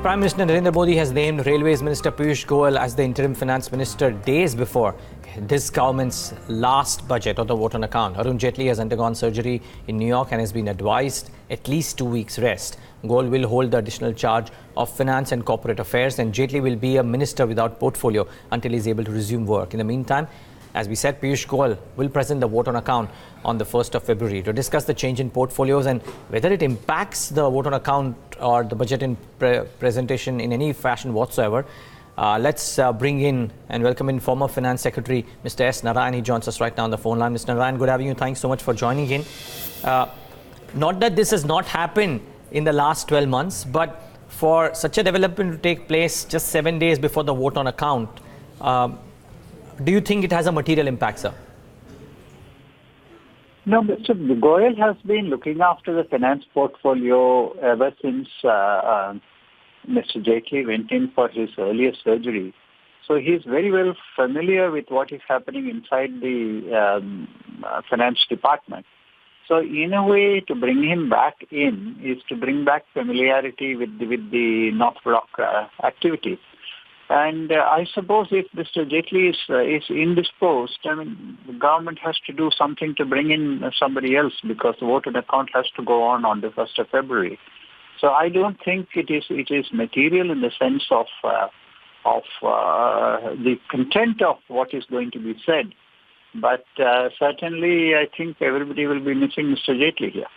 Prime Minister Narendra Modi has named Railways Minister Piyush Goyal as the interim finance minister days before this government's last budget or the vote on account. Arun Jaitley has undergone surgery in New York and has been advised at least 2 weeks rest. Goyal will hold the additional charge of finance and corporate affairs, and Jaitley will be a minister without portfolio until he is able to resume work. In the meantime, as we said, Piyush Goyal will present the vote on account on the 1st of February to discuss the change in portfolios and whether it impacts the vote on account or the budget in presentation in any fashion whatsoever. Let's bring in and welcome in former Finance Secretary Mr. S Narayan. He joins us right now on the phone line. Mr. Narayan, good having you. Thanks so much for joining in. Not that this has not happened in the last 12 months, but for such a development to take place just 7 days before the vote on account, do you think it has a material impact, sir? No, Mr. Goyal has been looking after the finance portfolio ever since Mr. Jaitley went in for his earlier surgery. So he's very well familiar with what is happening inside the finance department. So in a way, to bring him back in is to bring back familiarity with the North Block activities. And I suppose if Mr. Jaitley is indisposed, I mean, the government has to do something to bring in somebody else because the vote on account has to go on the 1st of February. So I don't think it is material in the sense of the content of what is going to be said. But certainly, I think everybody will be missing Mr. Jaitley here.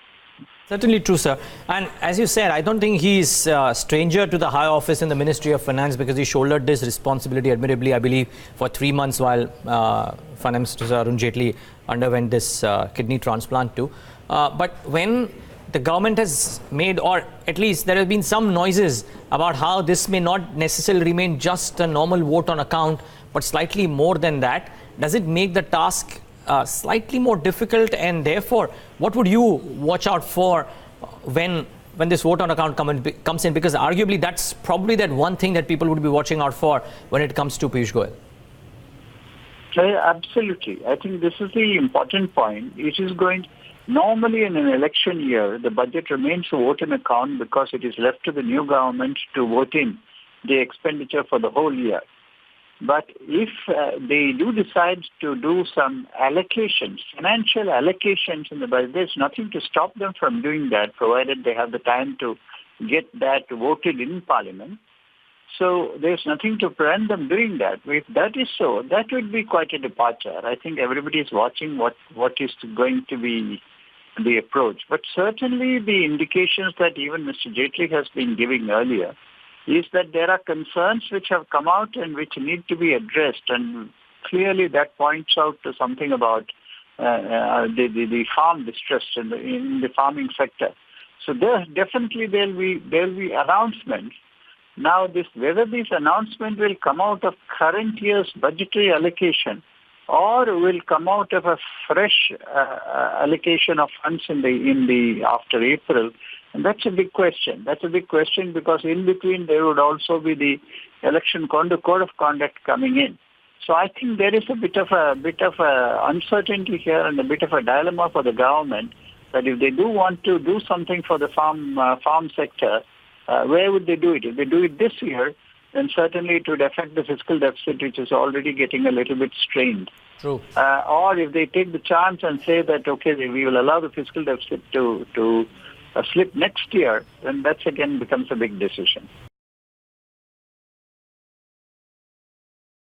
Certainly true, sir. And as you said, I don't think he's a stranger to the high office in the Ministry of Finance because he shouldered this responsibility, admirably, I believe, for 3 months while Finance Minister Arun Jaitley underwent this kidney transplant too. But when the government has made, or at least there have been some noises about how this may not necessarily remain just a normal vote on account, but slightly more than that, does it make the task slightly more difficult? And therefore, what would you watch out for when this vote on account comes in? Because arguably that's probably that one thing that people would be watching out for when it comes to Piyush Goyal. Absolutely. I think this is the important point. It is going, normally in an election year, the budget remains a vote on account because it is left to the new government to vote in the expenditure for the whole year. But if they do decide to do some allocations, financial allocations in the budget, there's nothing to stop them from doing that, provided they have the time to get that voted in Parliament. So there's nothing to prevent them doing that. If that is so, that would be quite a departure. I think everybody is watching what is going to be the approach. But certainly the indications that even Mr. Jaitley has been giving earlier is that there are concerns which have come out and which need to be addressed. And clearly that points out to something about the farm distress in the farming sector. So there definitely there'll be announcements. Now whether this announcement will come out of current year's budgetary allocation or will come out of a fresh allocation of funds in the after April. And that's a big question. That's a big question because in between there would also be the election code of conduct coming in. So I think there is a bit of a uncertainty here and a bit of a dilemma for the government that if they do want to do something for the farm sector, where would they do it? If they do it this year, then certainly it would affect the fiscal deficit, which is already getting a little bit strained. True. Or if they take the chance and say that, okay, we will allow the fiscal deficit to slip next year, then that again becomes a big decision.